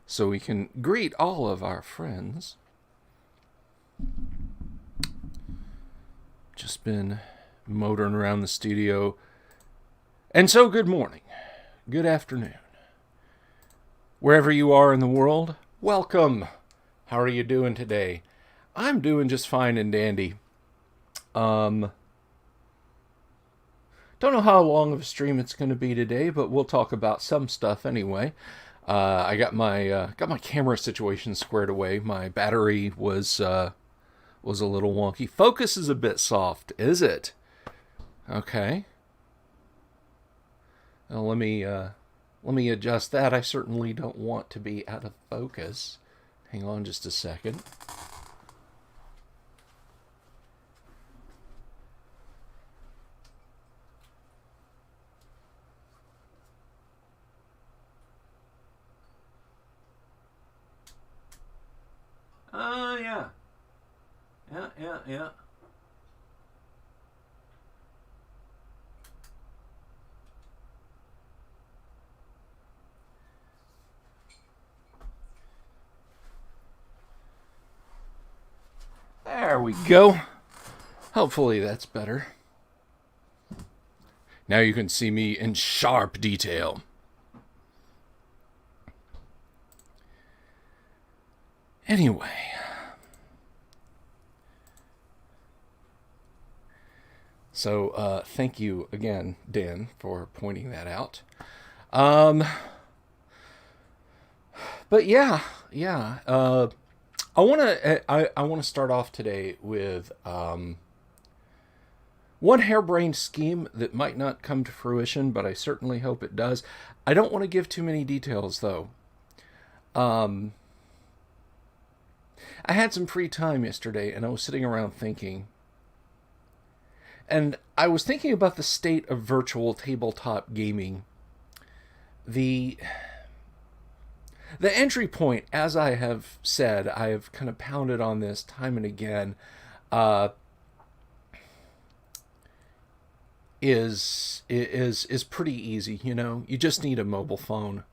so we can greet all of our friends. Just been motoring around the studio. And so, good morning, good afternoon. Wherever you are in the world, welcome. How are you doing today? I'm doing just fine and dandy. Don't know how long of a stream it's going to be today, but we'll talk about some stuff anyway. I got my camera situation squared away. My battery was a little wonky. Focus is a bit soft, is it? Okay. Well, let me adjust that. I certainly don't want to be out of focus. Hang on just a second. Yeah. Yeah. There we go. Hopefully that's better. Now you can see me in sharp detail. Anyway. So, thank you again, Dan, for pointing that out. But yeah. I want to start off today with one harebrained scheme that might not come to fruition, but I certainly hope it does. I don't want to give too many details, though. I had some free time yesterday, and I was sitting around thinking. And I was thinking about the state of virtual tabletop gaming. The entry point, as I have said, I have kind of pounded on this time and again, is pretty easy. You know, you just need a mobile phone,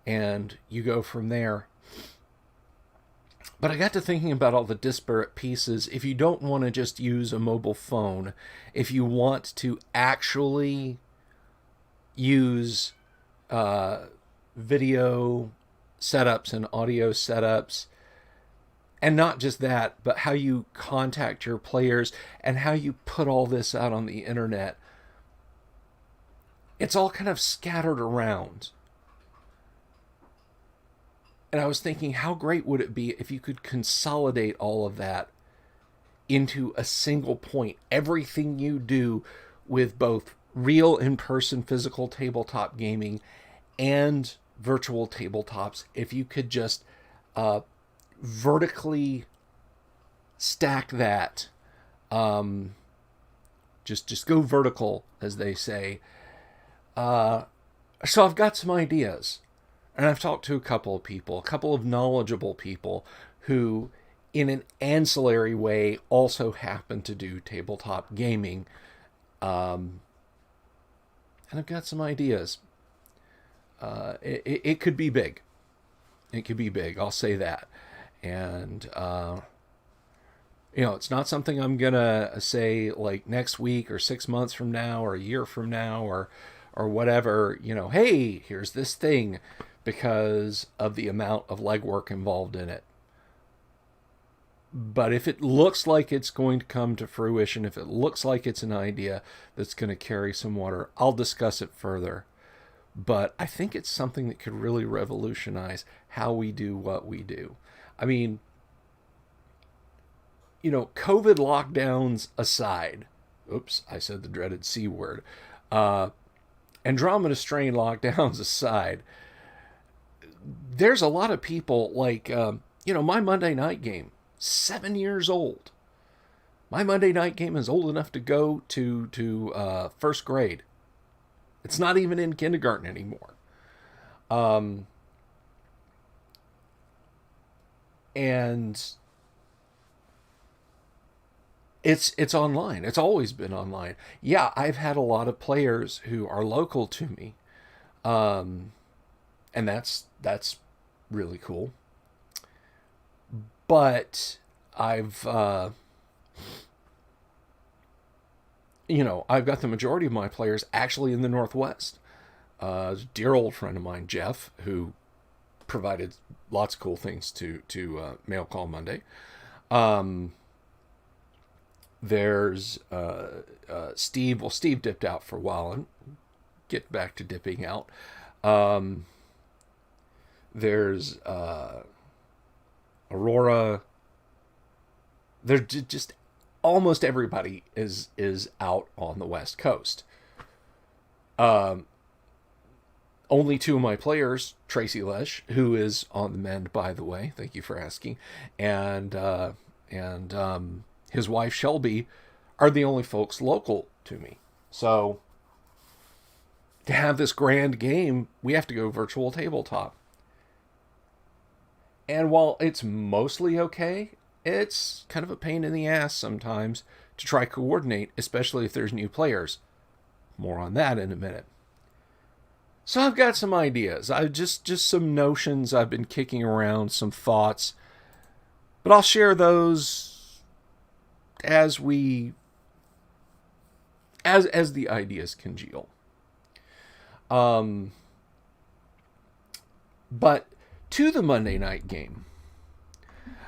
and you go from there. But I got to thinking about all the disparate pieces. If you don't want to just use a mobile phone, if you want to actually use video setups and audio setups, and not just that, but how you contact your players and how you put all this out on the internet, it's all kind of scattered around. And I was thinking, how great would it be if you could consolidate all of that into a single point? Everything you do with both real in-person physical tabletop gaming and virtual tabletops, if you could just vertically stack that, just go vertical, as they say. So I've got some ideas. And I've talked to a couple of knowledgeable people who, in an ancillary way, also happen to do tabletop gaming. And I've got some ideas. It could be big. It could be big, I'll say that. And, it's not something I'm going to say like next week or 6 months from now or a year from now or whatever, hey, here's this thing, because of the amount of legwork involved in it. But if it looks like it's going to come to fruition, if it looks like it's an idea that's going to carry some water, I'll discuss it further. But I think it's something that could really revolutionize how we do what we do. I mean, COVID lockdowns aside, oops, I said the dreaded C word, Andromeda strain lockdowns aside, there's a lot of people like, my Monday night game, 7 years old. My Monday night game is old enough to go to first grade. It's not even in kindergarten anymore. And it's online. It's always been online. Yeah, I've had a lot of players who are local to me, and that's really cool. But I've, I've got the majority of my players actually in the Northwest. A dear old friend of mine, Jeff, who provided lots of cool things to Mail Call Monday. There's Steve. Well, Steve dipped out for a while and get back to dipping out. There's Aurora. There's just almost everybody is out on the West Coast. Only two of my players, Tracy Lesh, who is on the mend, by the way, thank you for asking, and his wife Shelby, are the only folks local to me. So to have this grand game, we have to go virtual tabletop. And while it's mostly okay, it's kind of a pain in the ass sometimes to try coordinate, especially if there's new players. More on that in a minute. So I've got some ideas. I've just some notions I've been kicking around, some thoughts. But I'll share those as the ideas congeal. But to the Monday night game,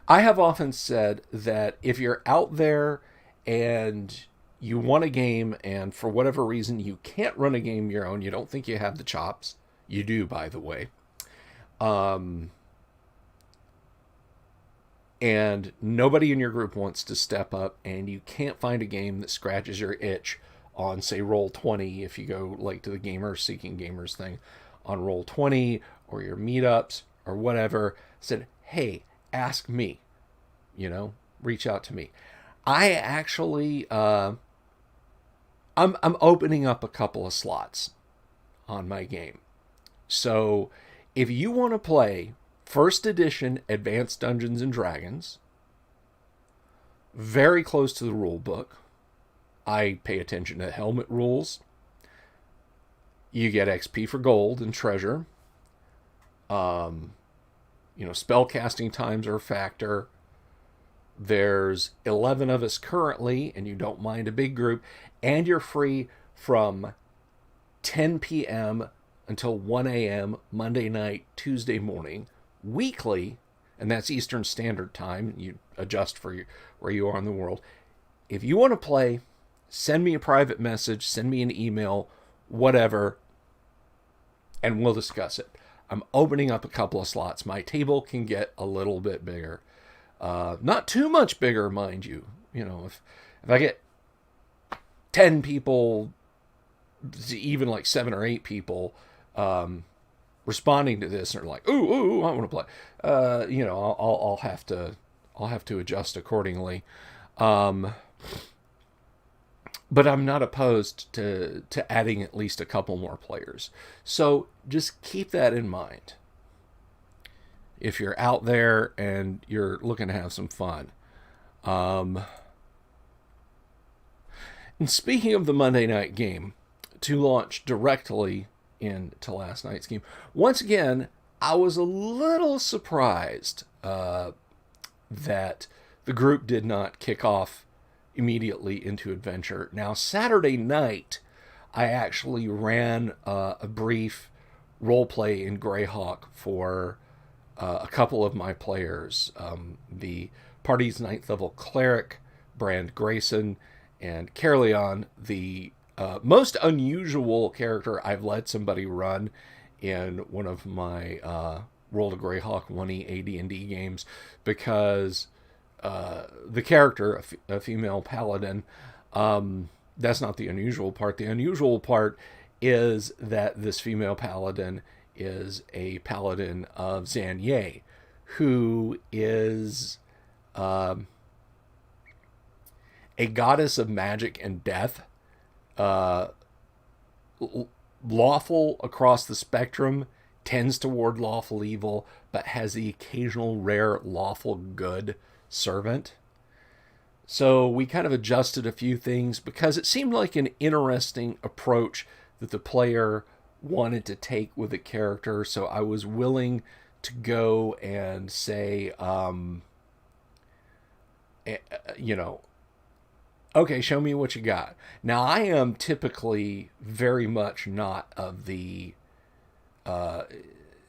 I have often said that if you're out there and you want a game and for whatever reason you can't run a game your own, you don't think you have the chops, you do, by the way, and nobody in your group wants to step up and you can't find a game that scratches your itch on, say, Roll20, if you go like to the Gamers Seeking Gamers thing on Roll20 or your meetups or whatever, said, hey, ask me, reach out to me. I actually, I'm opening up a couple of slots on my game. So if you want to play first edition Advanced Dungeons and Dragons, very close to the rule book, I pay attention to helmet rules. You get XP for gold and treasure. Spell casting times are a factor. There's 11 of us currently, and you don't mind a big group, and you're free from 10 p.m. until 1 a.m. Monday night, Tuesday morning, weekly, and that's Eastern Standard Time. You adjust for where you are in the world. If you want to play, send me a private message, send me an email, whatever, and we'll discuss it. I'm opening up a couple of slots. My table can get a little bit bigger. Not too much bigger, mind you. If I get 10 people, even like 7 or 8 people responding to this and are like, ooh, I want to play. I'll have to adjust accordingly. But I'm not opposed to adding at least a couple more players. So just keep that in mind if you're out there and you're looking to have some fun. And speaking of the Monday night game, to launch directly into last night's game, once again, I was a little surprised that the group did not kick off immediately into adventure. Now, Saturday night, I actually ran a brief roleplay in Greyhawk for a couple of my players. The party's 9th level cleric, Brand Grayson, and Carleon, the most unusual character I've let somebody run in one of my World of Greyhawk 1E AD&D games, because the character, a female paladin, that's not the unusual part. The unusual part is that this female paladin is a paladin of Xanye, who is a goddess of magic and death, lawful across the spectrum, tends toward lawful evil, but has the occasional rare lawful good servant. So we kind of adjusted a few things because it seemed like an interesting approach that the player wanted to take with the character. So I was willing to go and say, you know, okay, show me what you got. Now, I am typically very much not of the,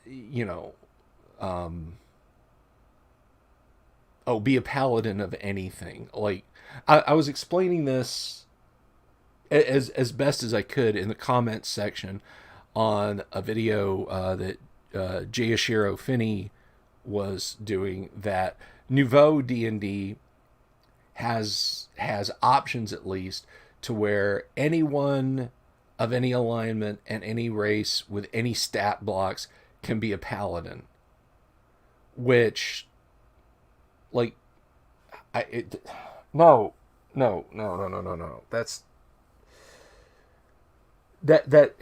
you know, oh, be a paladin of anything. Like, I was explaining this as best as I could in the comments section on a video that Jayashiro Finney was doing, that Nouveau D&D has options, at least, to where anyone of any alignment and any race with any stat blocks can be a paladin. Which, like, no. That's that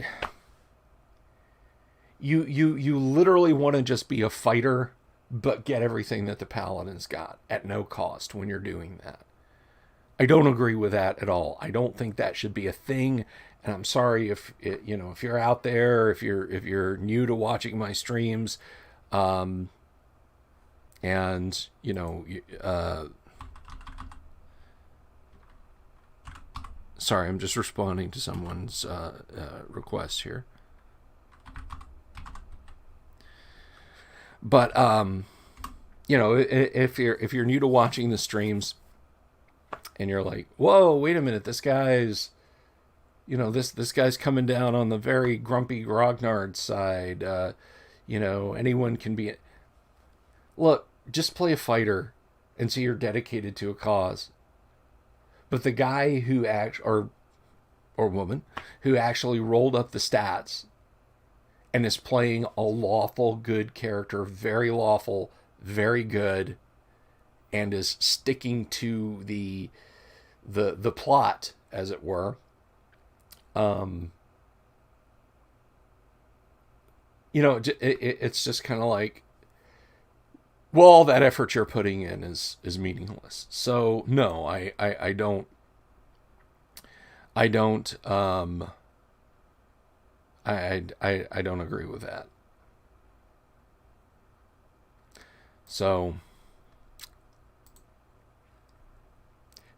you literally want to just be a fighter, but get everything that the paladin's got at no cost when you're doing that. I don't agree with that at all. I don't think that should be a thing. And I'm sorry if if you're out there, if you're new to watching my streams, and sorry, I'm just responding to someone's request here. But if you're new to watching the streams, and you're like, whoa, wait a minute, this guy's, this guy's coming down on the very grumpy grognard side. Anyone can be. Look, just play a fighter, and so you're dedicated to a cause. But the guy who or woman who actually rolled up the stats and is playing a lawful good character, very lawful, very good, and is sticking to the plot, as it were. It's just kind of like, well, all that effort you're putting in is meaningless. So no, I don't agree with that. So,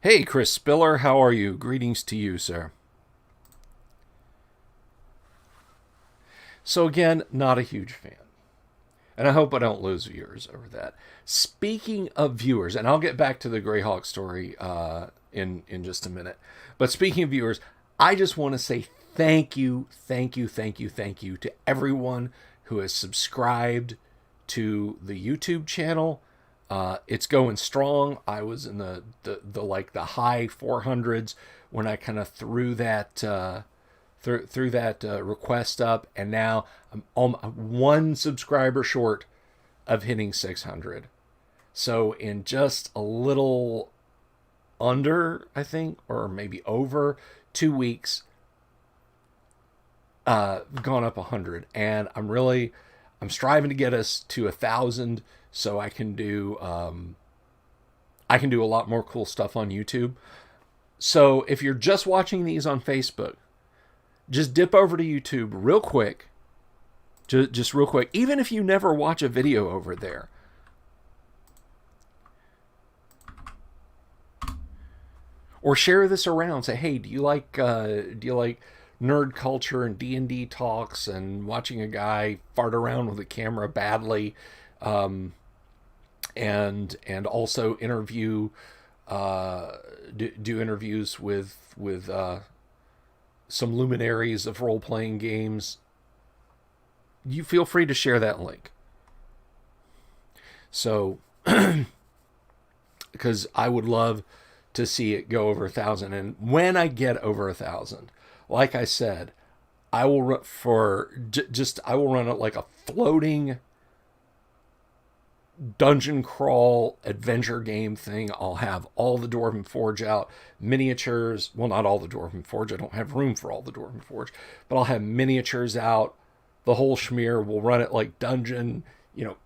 hey, Chris Spiller, how are you? Greetings to you, sir. So again, not a huge fan. And I hope I don't lose viewers over that. Speaking of viewers, and I'll get back to the Greyhawk story in just a minute. But speaking of viewers, I just want to say thank you to everyone who has subscribed to the YouTube channel. It's going strong. I was in the high 400s when I kind of threw that request up, and now I'm one subscriber short of hitting 600. So in just a little under, I think, or maybe over 2 weeks, gone up 100, and I'm striving to get us to 1,000 so I can do a lot more cool stuff on YouTube. So if you're just watching these on Facebook, just dip over to YouTube real quick. Just real quick. Even if you never watch a video over there. Or share this around. Say, hey, do you like nerd culture and D&D talks and watching a guy fart around with a camera badly, and also interview, do interviews with some luminaries of role-playing games? You feel free to share that link. So, because I would love to see it go over 1,000. And when I get over 1,000, like I said, I will run I will run it like a floating dungeon crawl adventure game thing. I'll have all the Dwarven Forge out, miniatures. Well, not all the Dwarven Forge. I don't have room for all the Dwarven Forge, but I'll have miniatures out. The whole schmear. We'll run it like dungeon.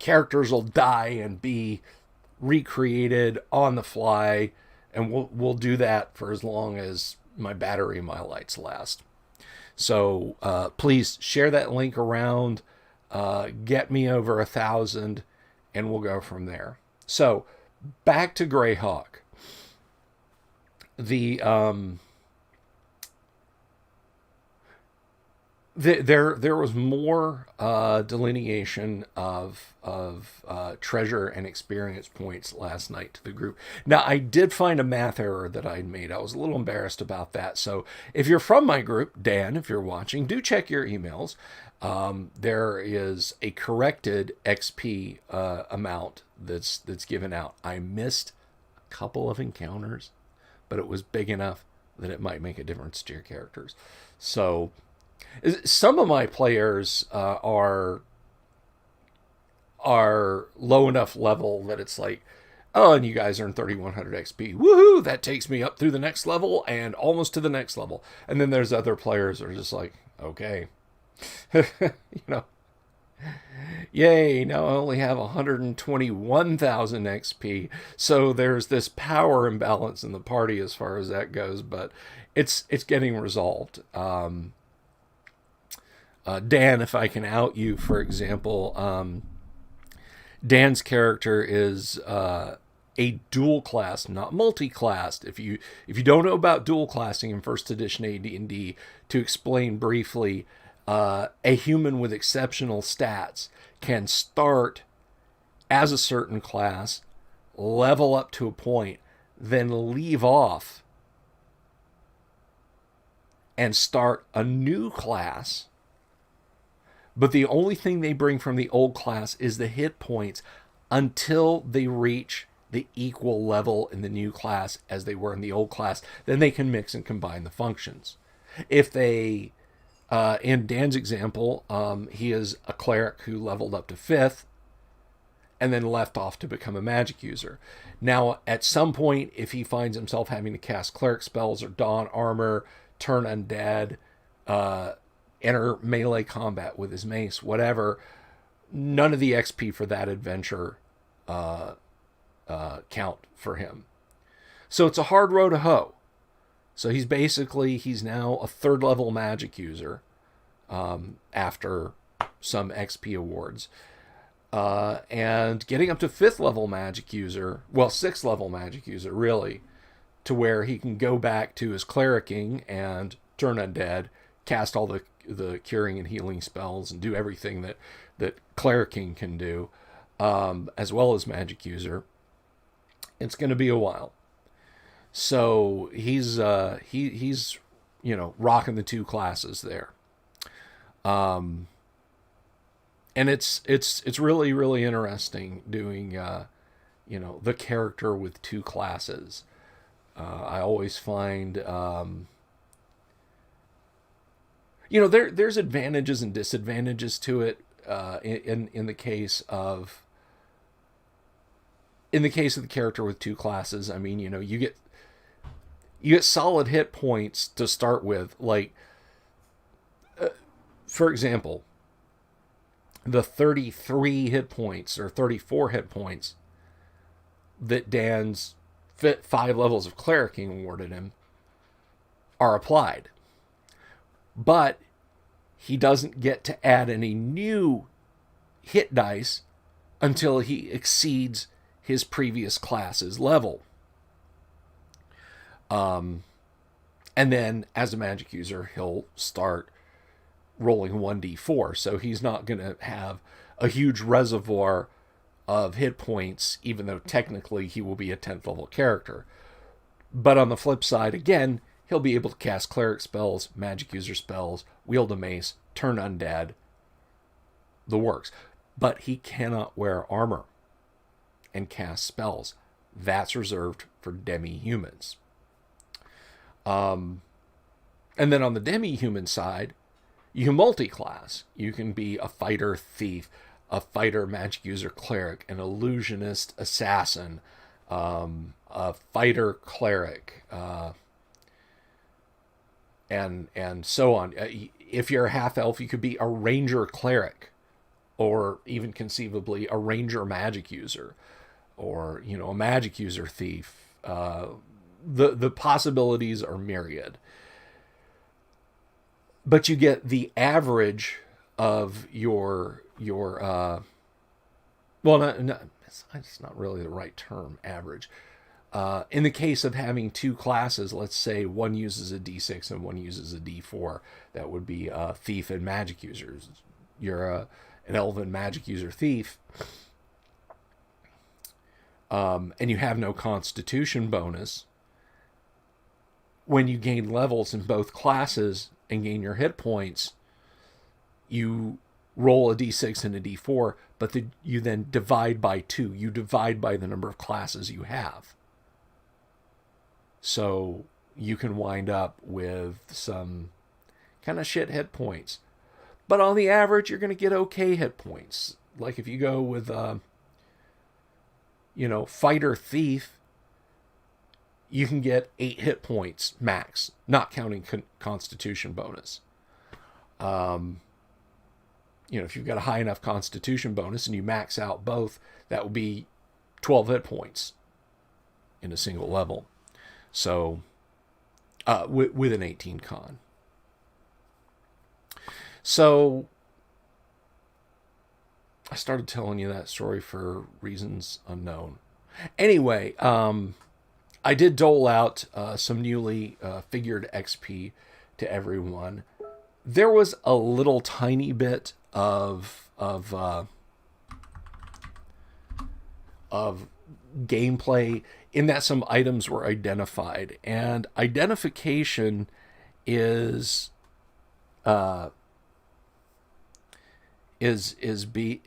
Characters will die and be recreated on the fly, and we'll do that for as long as my battery, my lights last. So please share that link around. get me over 1,000, and we'll go from there. So, back to Greyhawk. There was more delineation of treasure and experience points last night to the group. Now, I did find a math error that I'd made. I was a little embarrassed about that. So if you're from my group, Dan, if you're watching, do check your emails. There is a corrected XP amount that's given out. I missed a couple of encounters, but it was big enough that it might make a difference to your characters. So some of my players are low enough level that it's like, oh, and you guys earn 3,100 XP. Woohoo! That takes me up through the next level and almost to the next level. And then there's other players that are just like, okay, yay, now I only have 121,000 XP. So there's this power imbalance in the party as far as that goes, but it's getting resolved. Dan, if I can out you, for example, Dan's character is a dual class, not multi-classed. If you don't know about dual classing in first edition AD&D, to explain briefly, a human with exceptional stats can start as a certain class, level up to a point, then leave off and start a new class. But the only thing they bring from the old class is the hit points until they reach the equal level in the new class as they were in the old class. Then they can mix and combine the functions. If they, in Dan's example, he is a cleric who leveled up to 5th and then left off to become a magic user. Now, at some point, if he finds himself having to cast cleric spells or don armor, turn undead, enter melee combat with his mace, whatever, none of the XP for that adventure count for him. So it's a hard row to hoe. So he's now a 3rd level magic user after some XP awards. And getting up to 5th level magic user, well, 6th level magic user, really, to where he can go back to his clericing and turn undead, cast all the curing and healing spells, and do everything that clericing can do, as well as magic user. It's going to be a while. So he's rocking the 2 classes there. And it's really, really interesting doing the character with 2 classes. I always find there's advantages and disadvantages to it. In the case of the character with 2 classes, I mean, you get solid hit points to start with. Like, for example, the 33 hit points or 34 hit points that Dan's 5 levels of clericing awarded him are applied. But he doesn't get to add any new hit dice until he exceeds his previous class's level. And then, as a magic user, he'll start rolling 1d4. So he's not going to have a huge reservoir of hit points, even though technically he will be a 10th level character. But on the flip side, again, he'll be able to cast cleric spells, magic user spells, wield a mace, turn undead, the works. But he cannot wear armor and cast spells. That's reserved for demi-humans. And then on the demi-human side, you can multi-class. You can be a fighter thief, a fighter magic user cleric, an illusionist assassin, a fighter cleric, and so on. If you're a half-elf, you could be a ranger cleric, or even conceivably a ranger magic user, or a magic user thief. The possibilities are myriad. But you get the average of your well, it's not really the right term, average. In the case of having two classes, let's say one uses a D6 and one uses a D4, that would be thief and magic users. You're an elven magic user thief, and you have no constitution bonus. When you gain levels in both classes and gain your hit points, you roll a D6 and a D4, but you then divide by 2. You divide by the number of classes you have. So you can wind up with some kind of shit hit points. But on the average, you're going to get okay hit points. Like if you go with, fighter thief, you can get 8 hit points max, not counting constitution bonus. If you've got a high enough constitution bonus and you max out both, that will be 12 hit points in a single level. So, with an 18 con. So, I started telling you that story for reasons unknown. Anyway, I did dole out some newly figured XP to everyone. There was a little tiny bit of gameplay in that some items were identified, and identification is a it's a bit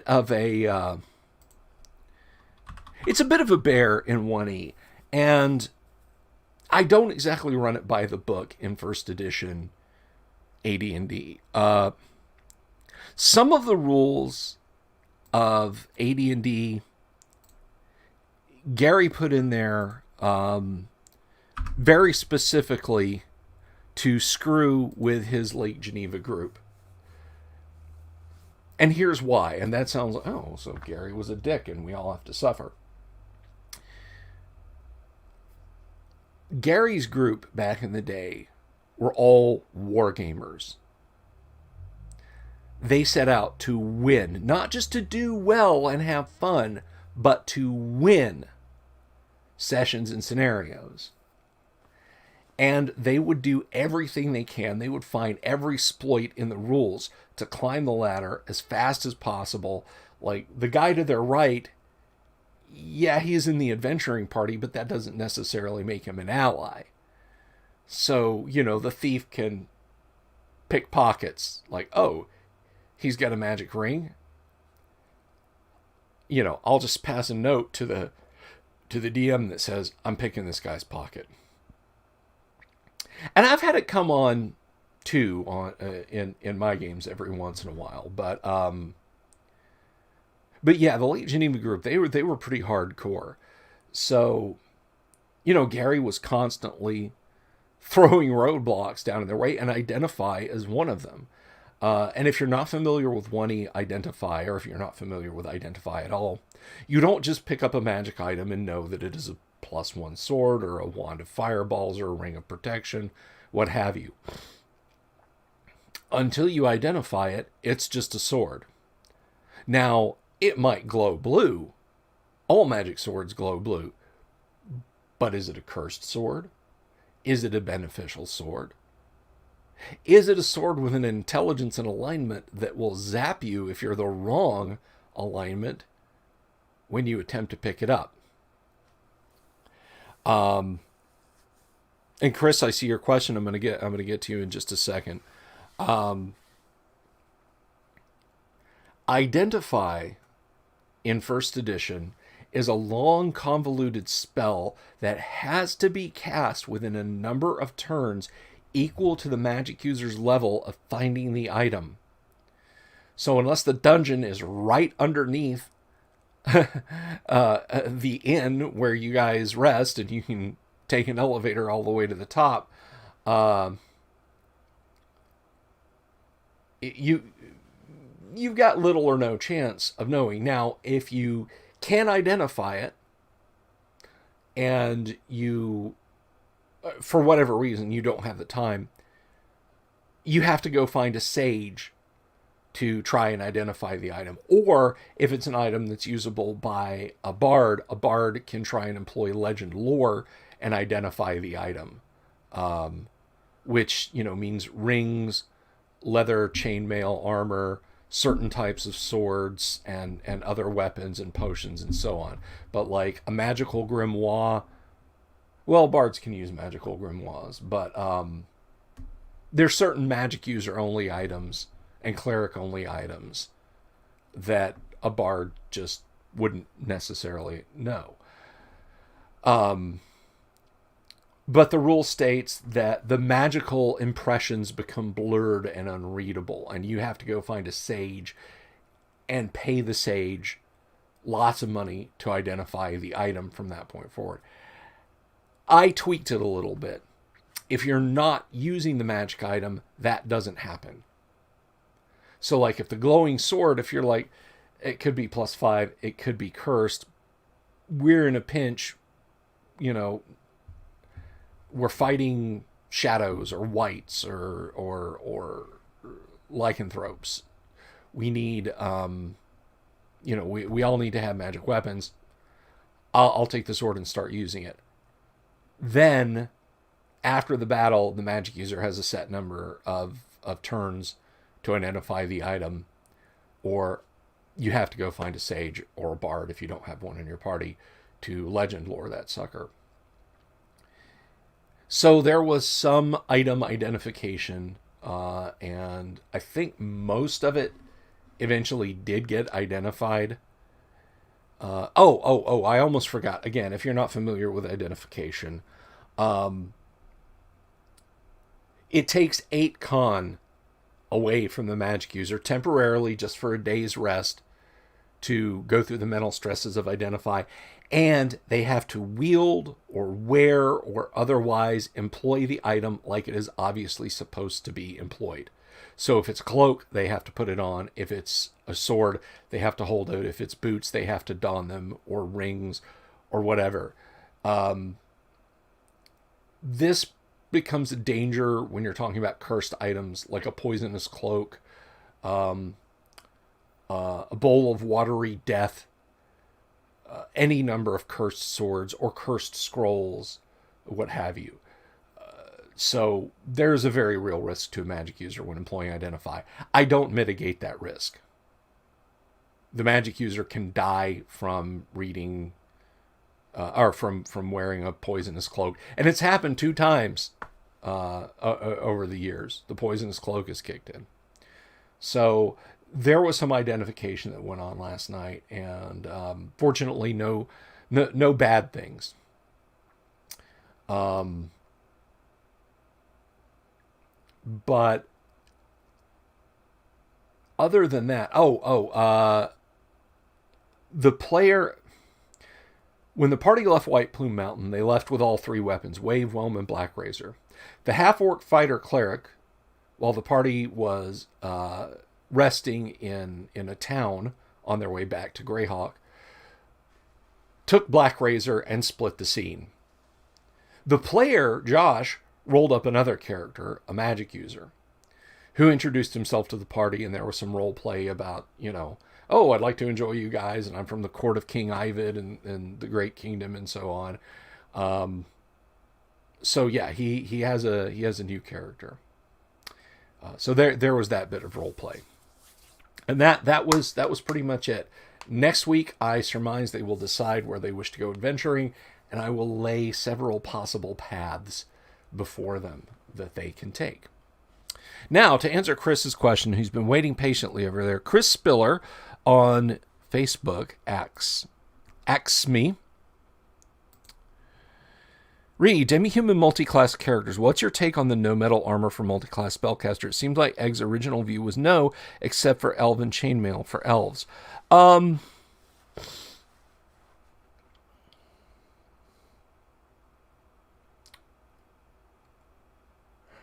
of a it's a bit of a bear in 1E, and I don't exactly run it by the book in first edition AD&D. Some of the rules of AD&D, Gary put in there very specifically to screw with his Lake Geneva group. And here's why. And that sounds like, oh, so Gary was a dick and we all have to suffer. Gary's group back in the day were all wargamers. They set out to win, not just to do well and have fun, but to win sessions and scenarios. And they would do everything they can. They would find every exploit in the rules to climb the ladder as fast as possible. Like the guy to their right, yeah, he's in the adventuring party, but that doesn't necessarily make him an ally. So, the thief can pick pockets. Like, oh, he's got a magic ring. I'll just pass a note to the DM that says, I'm picking this guy's pocket. And I've had it come on too in my games every once in a while, but yeah, the Lake Geneva group, they were pretty hardcore. So, Gary was constantly throwing roadblocks down in their way, and Identify as one of them. And if you're not familiar with 1E Identify, or if you're not familiar with Identify at all, you don't just pick up a magic item and know that it is a +1 sword, or a wand of fireballs, or a ring of protection, what have you. Until you identify it, it's just a sword. Now, it might glow blue. All magic swords glow blue. But is it a cursed sword? Is it a beneficial sword? Is it a sword with an intelligence and alignment that will zap you if you're the wrong alignment when you attempt to pick it up? And Chris, I see your question. I'm gonna get to you in just a second. Identify in first edition is a long, convoluted spell that has to be cast within a number of turns equal to the magic user's level of finding the item. So unless the dungeon is right underneath the inn where you guys rest and you can take an elevator all the way to the top, you've got little or no chance of knowing. Now, if you can identify it and you for whatever reason you don't have the time, you have to go find a sage to try and identify the item. Or if it's an item that's usable by a bard can try and employ legend lore and identify the item, which, means rings, leather, chainmail, armor, certain types of swords, and other weapons and potions and so on. But like a magical grimoire, well, bards can use magical grimoires, but there's certain magic user only items and cleric only items that a bard just wouldn't necessarily know. But the rule states that the magical impressions become blurred and unreadable, and you have to go find a sage and pay the sage lots of money to identify the item from that point forward. I tweaked it a little bit. If you're not using the magic item, that doesn't happen. So like if the glowing sword, if you're like, it could be +5, it could be cursed, we're in a pinch, we're fighting shadows or wights or lycanthropes. We need, we all need to have magic weapons. I'll take the sword and start using it. Then, after the battle, the magic user has a set number of turns to identify the item, or you have to go find a sage or a bard if you don't have one in your party to legend lore that sucker. So there was some item identification, and I think most of it eventually did get identified. I almost forgot. Again, if you're not familiar with identification, it takes 8 con away from the magic user temporarily, just for a day's rest, to go through the mental stresses of identify, and they have to wield or wear or otherwise employ the item like it is obviously supposed to be employed. So if it's a cloak, they have to put it on. If it's a sword, they have to hold it. If it's boots, they have to don them, or rings, or whatever. This becomes a danger when you're talking about cursed items, like a poisonous cloak, a bowl of watery death, any number of cursed swords or cursed scrolls, what have you. So there's a very real risk to a magic user when employing identify. I don't mitigate that risk. The magic user can die from reading or from wearing a poisonous cloak. And it's happened 2 times over the years. The poisonous cloak is kicked in. So there was some identification that went on last night, and fortunately no bad things. But other than that, the player, when the party left White Plume Mountain, they left with all 3 weapons: Wave, Whelm, and Black Razor. The half-orc fighter cleric, while the party was resting in a town on their way back to Greyhawk, took Black Razor and split the scene. The player, Josh, rolled up another character, a magic user, who introduced himself to the party, and there was some role play about, I'd like to enjoy you guys, and I'm from the court of King Ivid and the Great Kingdom and so on. So yeah, he has a new character. So there was that bit of role play, and that was pretty much it. Next week, I surmise they will decide where they wish to go adventuring, and I will lay several possible paths before them that they can take. Now, to answer Chris's question, who's been waiting patiently over there, Chris Spiller on Facebook asks me, demi-human multi-class characters, what's your take on the no metal armor for multi-class spellcaster? It seems like Egg's original view was no, except for elven chainmail for elves.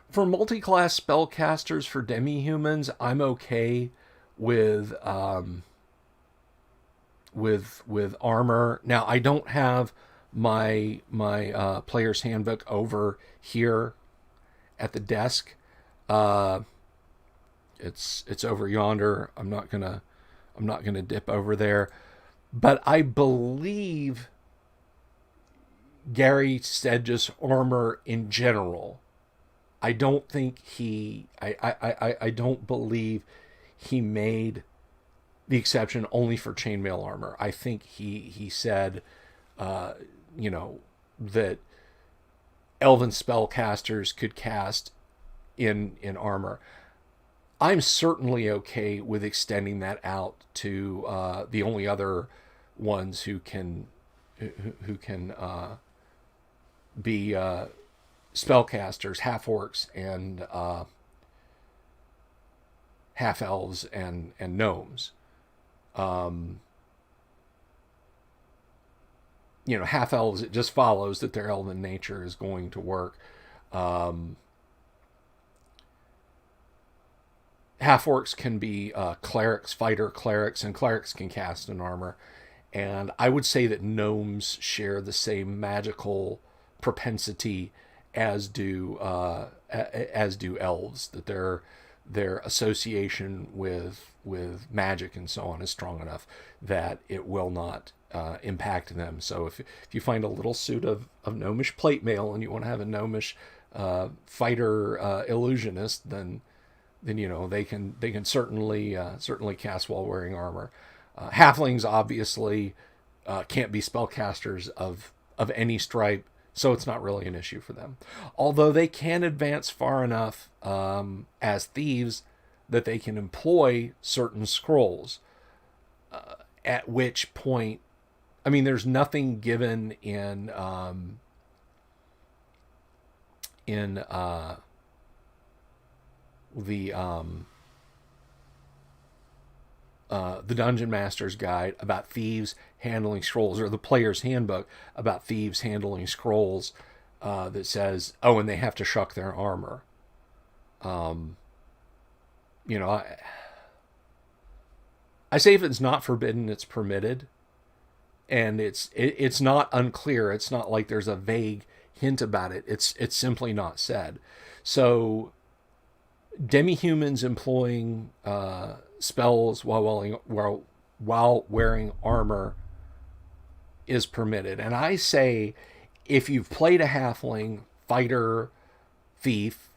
For multi-class spellcasters, for demi-humans, I'm okay with armor. Now, I don't have my player's handbook over here at the desk. Uh, it's over yonder. I'm not gonna dip over there, but I believe Gary said just armor in general. I don't think he. I don't believe he made the exception only for chainmail armor. I think he said, uh, you know, that elven spellcasters could cast in armor. I'm certainly okay with extending that out to the only other ones who can be spellcasters, half orcs and half elves and gnomes. Um, Half elves, it just follows that their elven nature is going to work. Um, Half orcs can be clerics, fighter clerics, and clerics can cast in armor. And I would say that gnomes share the same magical propensity as do elves. That their association with magic and so on is strong enough that it will not impact them. So if you find a little suit of gnomish plate mail and you want to have a gnomish fighter illusionist, then they can certainly cast while wearing armor. Halflings obviously can't be spellcasters of any stripe, so it's not really an issue for them. Although they can advance far enough as thieves that they can employ certain scrolls. At which point, I mean, there's nothing given in the the Dungeon Master's Guide about thieves handling scrolls, or the Player's Handbook about thieves handling scrolls, that says, oh, and they have to shuck their armor. Um, you know, I say if it's not forbidden, it's permitted, and it's not unclear. It's not like there's a vague hint about it. It's simply not said. So demi-humans employing spells while wearing armor is permitted. And I say, if you've played a halfling fighter thief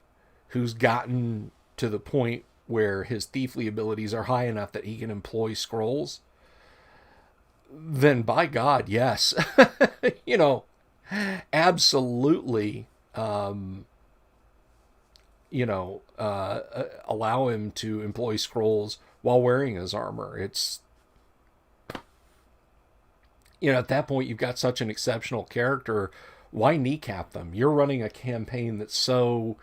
who's gotten to the point where his thiefly abilities are high enough that he can employ scrolls, then by God, yes, you know, absolutely, allow him to employ scrolls while wearing his armor. It's, at that point, you've got such an exceptional character. Why kneecap them? You're running a campaign that's so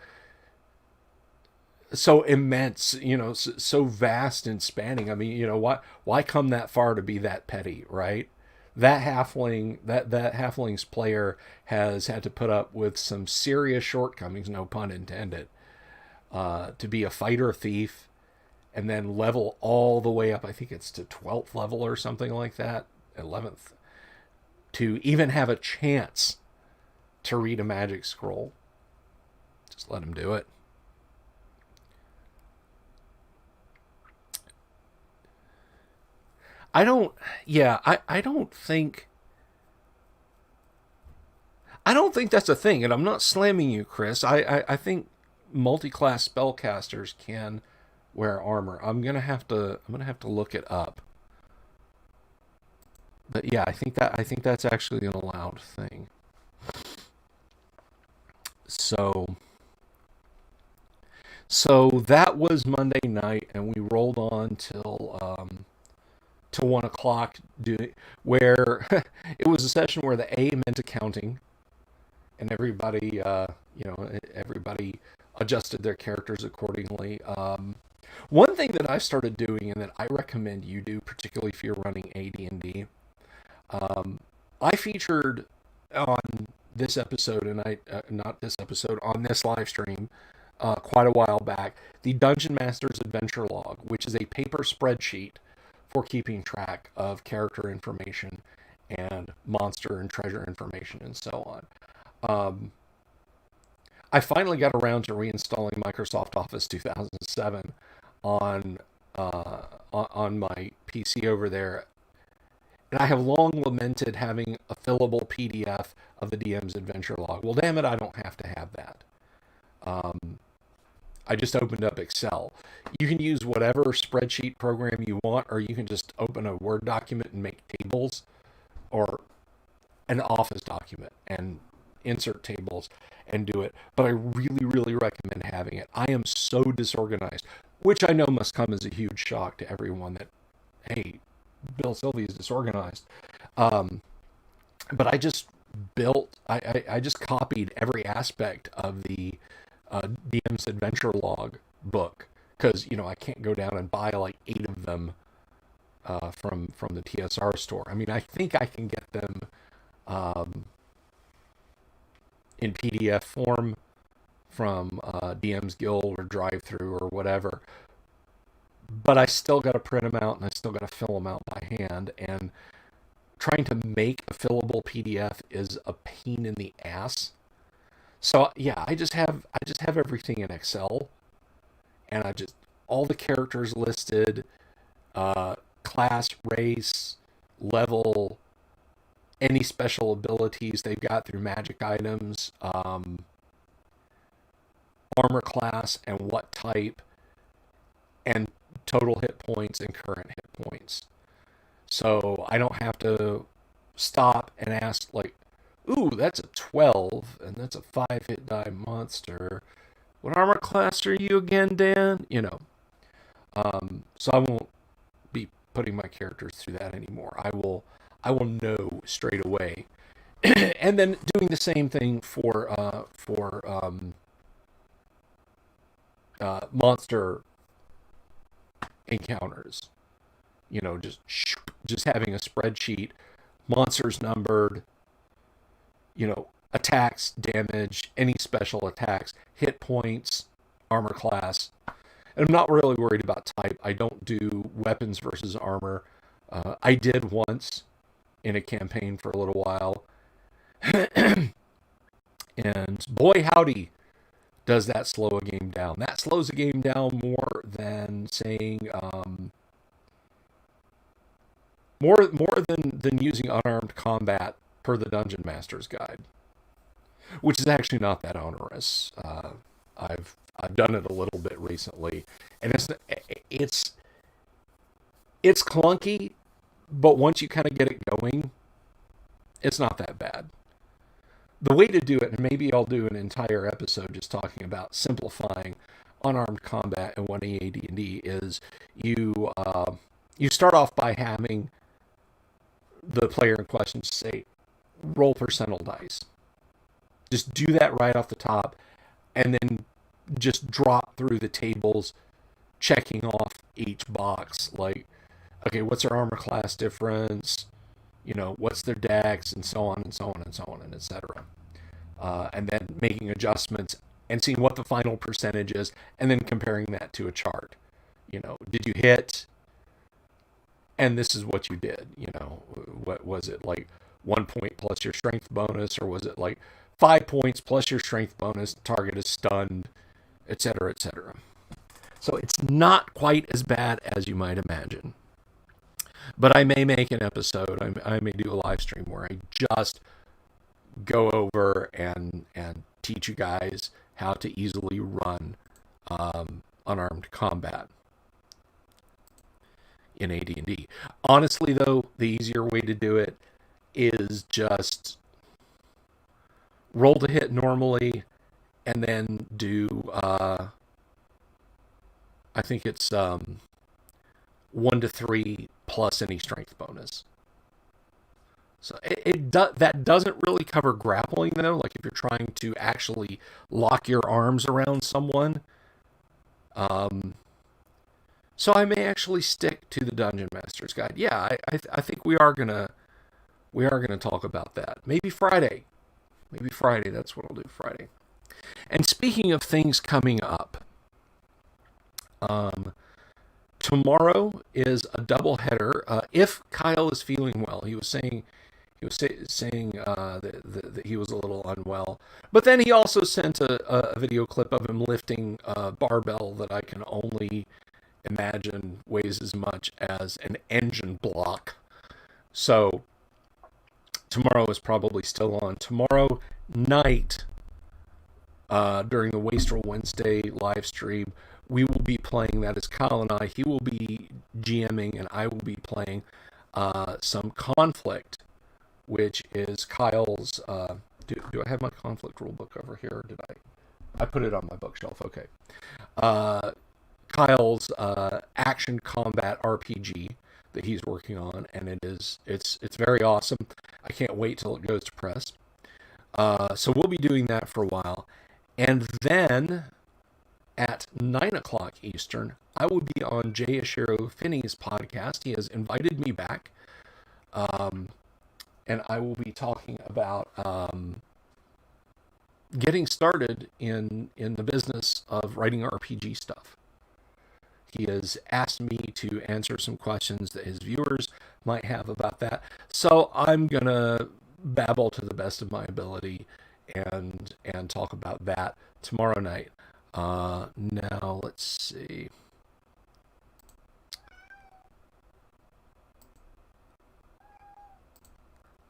immense, so vast and spanning. I mean, why come that far to be that petty, right? That halfling's player has had to put up with some serious shortcomings, no pun intended, to be a fighter thief, and then level all the way up. I think it's to 12th level or something like that, 11th, to even have a chance to read a magic scroll. Just let him do it. I don't. Yeah, I don't think. I don't think that's a thing, and I'm not slamming you, Chris. I think multi-class spellcasters can wear armor. I'm gonna have to look it up. But yeah, I think that's actually an allowed thing. So so that was Monday night, and we rolled on till 1 o'clock, where it was a session where the A meant accounting, and everybody adjusted their characters accordingly. One thing that I started doing, and that I recommend you do, particularly if you're running AD&D, I featured on this episode, and not this episode, on this live stream, quite a while back, the Dungeon Master's Adventure Log, which is a paper spreadsheet for keeping track of character information and monster and treasure information and so on. I finally got around to reinstalling Microsoft Office 2007 on on my PC over there, and I have long lamented having a fillable PDF of the DM's adventure log. Well, damn it, I don't have to have that. I just opened up Excel. You can use whatever spreadsheet program you want, or you can just open a Word document and make tables, or an Office document and insert tables and do it. But I really, really recommend having it. I am so disorganized, which I know must come as a huge shock to everyone that, hey, Bill Sylvie is disorganized. But I just I just copied every aspect of the DM's Adventure Log book, because I can't go down and buy like 8 of them from the TSR store. I mean, I think I can get them in PDF form from DM's Guild or Drive-Thru or whatever, but I still got to print them out and I still got to fill them out by hand. And trying to make a fillable PDF is a pain in the ass. So yeah, I just have everything in Excel, and I just all the characters listed, class, race, level, any special abilities they've got through magic items, armor class and what type, and total hit points and current hit points. So I don't have to stop and ask, like, ooh, that's a 12, and that's a 5-hit die monster. What armor class are you again, Dan? So I won't be putting my characters through that anymore. I will know straight away. And then doing the same thing for monster encounters. Just having a spreadsheet, monsters numbered, attacks, damage, any special attacks, hit points, armor class. And I'm not really worried about type. I don't do weapons versus armor. I did once in a campaign for a little while. And boy howdy, does that slow a game down. That slows a game down more than saying more than using unarmed combat per the Dungeon Master's Guide, which is actually not that onerous. I've done it a little bit recently, and it's clunky, but once you kind of get it going, it's not that bad. The way to do it, and maybe I'll do an entire episode just talking about simplifying unarmed combat in 1E AD&D, is you start off by having the player in question say, roll percentile dice. Just do that right off the top, and then just drop through the tables, checking off each box. Like, okay, what's their armor class difference? What's their dex, and so on and so on and so on, and etc. And then making adjustments and seeing what the final percentage is, and then comparing that to a chart. Did you hit? And this is what you did. What was it, like 1 point plus your strength bonus, or was it like 5 points plus your strength bonus, target is stunned, etc., etc. So it's not quite as bad as you might imagine. But I may make an episode, I may do a live stream where I just go over and teach you guys how to easily run unarmed combat in AD&D. Honestly, though, the easier way to do it is just roll to hit normally, and then do I think it's 1 to 3 plus any strength bonus. So that doesn't really cover grappling, though. Like if you're trying to actually lock your arms around someone. So I may actually stick to the Dungeon Master's Guide. Yeah, I think we are gonna talk about that. Maybe Friday. That's what I'll do Friday. And speaking of things coming up, tomorrow is a doubleheader. If Kyle is feeling well, he was saying He was saying that he was a little unwell. But then he also sent a video clip of him lifting a barbell that I can only imagine weighs as much as an engine block. So tomorrow is probably still on. Tomorrow night, during the Wastrel Wednesday live stream, we will be playing, that is Kyle and I, he will be GMing and I will be playing some Conflict, which is Kyle's, do I have my Conflict rulebook over here? Did I put it on my bookshelf, okay. Kyle's action combat RPG that he's working on, and it's very awesome. I can't wait till it goes to press. So we'll be doing that for a while. And then at 9 o'clock Eastern, I will be on Jay Ashiro Finney's podcast. He has invited me back. And I will be talking about getting started in the business of writing RPG stuff. He has asked me to answer some questions that his viewers might have about that. So I'm going to babble to the best of my ability and talk about that tomorrow night. Now, let's see.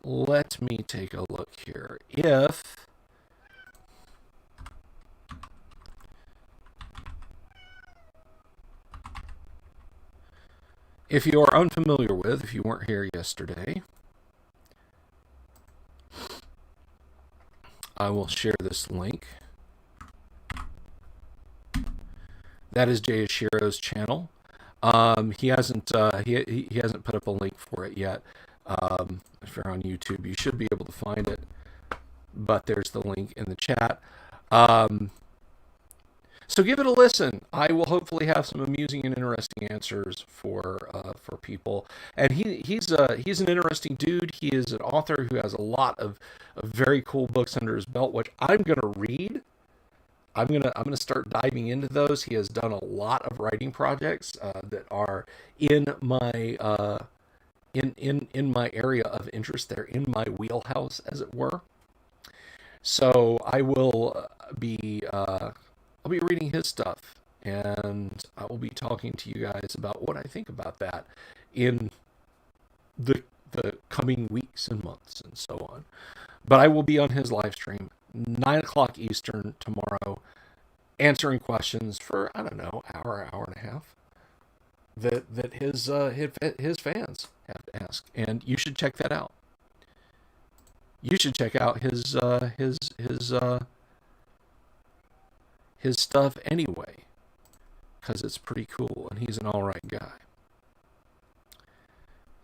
Let me take a look here. If you are unfamiliar with, if you weren't here yesterday, I will share this link. That is Jay Ashiro's channel. He hasn't he hasn't put up a link for it yet. If you're on YouTube, you should be able to find it. But there's the link in the chat. So give it a listen. I will hopefully have some amusing and interesting answers for people. And he's an interesting dude. He is an author who has a lot of very cool books under his belt, which I'm gonna read. I'm gonna start diving into those. He has done a lot of writing projects that are in my in my area of interest. They're in my wheelhouse, as it were. So I will be I'll be reading his stuff, and I will be talking to you guys about what I think about that in the coming weeks and months and so on. But I will be on his live stream 9 o'clock Eastern tomorrow, answering questions for, I don't know, hour and a half that his fans have to ask, and you should check that out. You should check out his stuff anyway, because it's pretty cool, and he's an all right guy.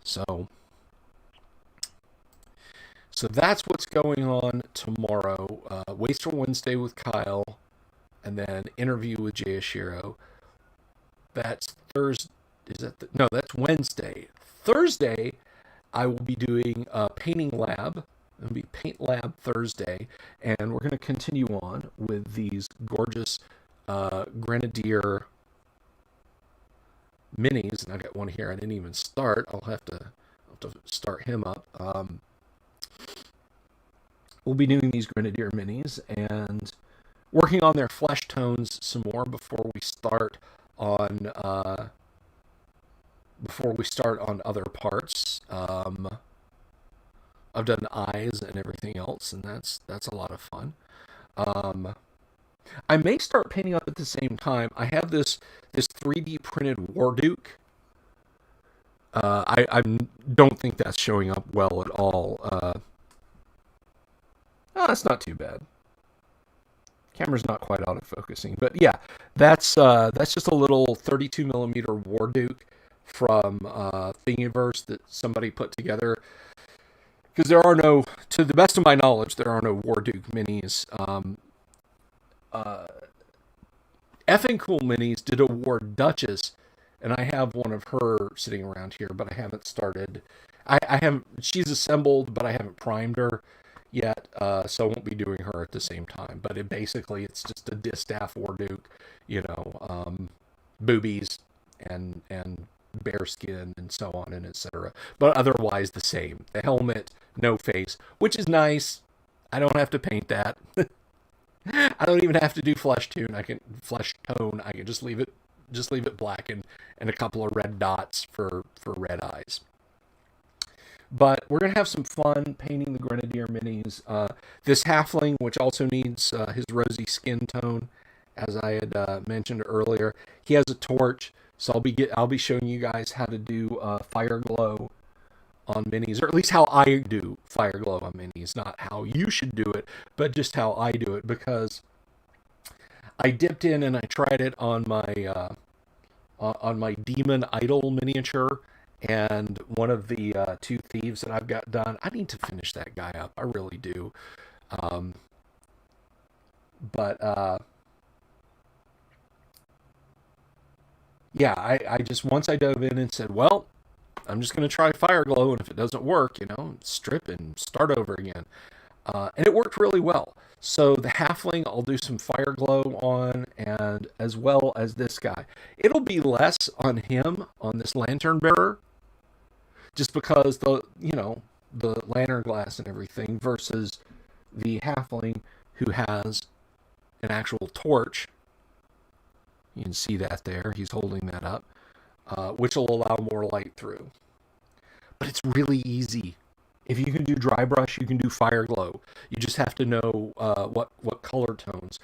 So that's what's going on tomorrow. Wastrel Wednesday with Kyle, and then interview with Jay Ashiro. That's Thursday. No, that's Wednesday. Thursday, I will be doing a painting lab. It'll be Paint Lab Thursday, and we're going to continue on with these gorgeous Grenadier Minis. And I got one here I didn't even start. I'll have to start him up. We'll be doing these Grenadier Minis and working on their flesh tones some more before we start on other parts. I've done eyes and everything else, and that's a lot of fun. I may start painting up at the same time. I have this 3D printed Warduke. I don't think that's showing up well at all. That's not too bad. Camera's not quite autofocusing, but yeah, that's just a little 32 millimeter Warduke from Thingiverse that somebody put together. Because there are no, to the best of my knowledge, there are no Warduke minis. Effing Cool Minis did a War Duchess, and I have one of her sitting around here, but I haven't started. I haven't. She's assembled, but I haven't primed her yet, so I won't be doing her at the same time. But it's just a distaff Warduke, boobies and bearskin and so on and etc. But otherwise the same. The helmet, no face, which is nice. I don't have to paint that. I don't even have to do flesh tone. I can just leave it black and a couple of red dots for red eyes. But we're going to have some fun painting the Grenadier Minis. This halfling, which also needs his rosy skin tone, as I had mentioned earlier, he has a torch. So I'll be showing you guys how to do fire glow on minis, or at least how I do fire glow on minis. Not how you should do it, but just how I do it, because I dipped in and I tried it on my demon idol miniature. And one of the two thieves that I've got done, I need to finish that guy up. I really do. Yeah, I just, once I dove in and said, well, I'm just going to try fire glow, and if it doesn't work, strip and start over again. And it worked really well. So the halfling, I'll do some fire glow on, and as well as this guy. It'll be less on him, on this lantern bearer, just because the lantern glass and everything, versus the halfling who has an actual torch. You can see that there. He's holding that up, which will allow more light through. But it's really easy. If you can do dry brush, you can do fire glow. You just have to know what color tones.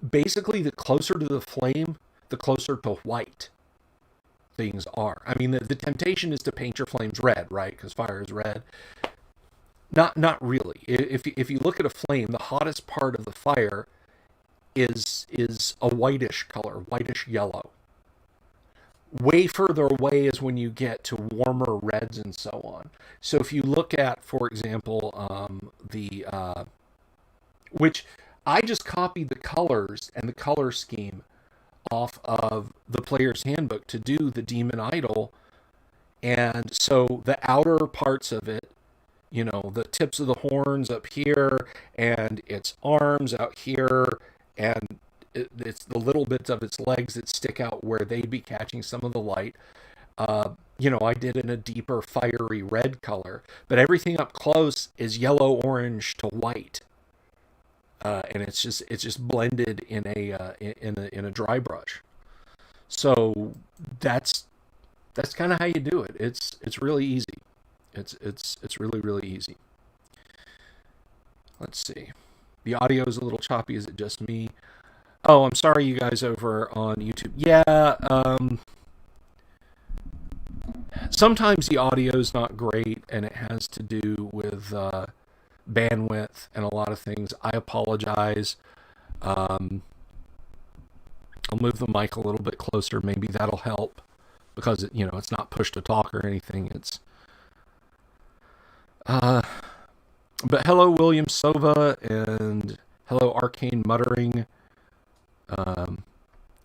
Basically, the closer to the flame, the closer to white things are. I mean, the temptation is to paint your flames red, right? Because fire is red. Not really. If you look at a flame, the hottest part of the fire is a whitish color, whitish yellow. Way further away is when you get to warmer reds and so on. So if you look at, for example, which I just copied the colors and the color scheme off of the player's handbook to do the demon idol. And so the outer parts of it, the tips of the horns up here, and its arms out here, and it's the little bits of its legs that stick out where they'd be catching some of the light. I did in a deeper fiery red color, but everything up close is yellow, orange to white, and it's just blended in a dry brush. So that's kind of how you do it. It's really easy. It's really, really easy. Let's see. The audio is a little choppy. Is it just me? Oh, I'm sorry, you guys over on YouTube. Yeah, sometimes the audio is not great, and it has to do with bandwidth and a lot of things. I apologize. I'll move the mic a little bit closer. Maybe that'll help, because it's not push to talk or anything. It's but hello, William Sova, and hello, Arcane Muttering.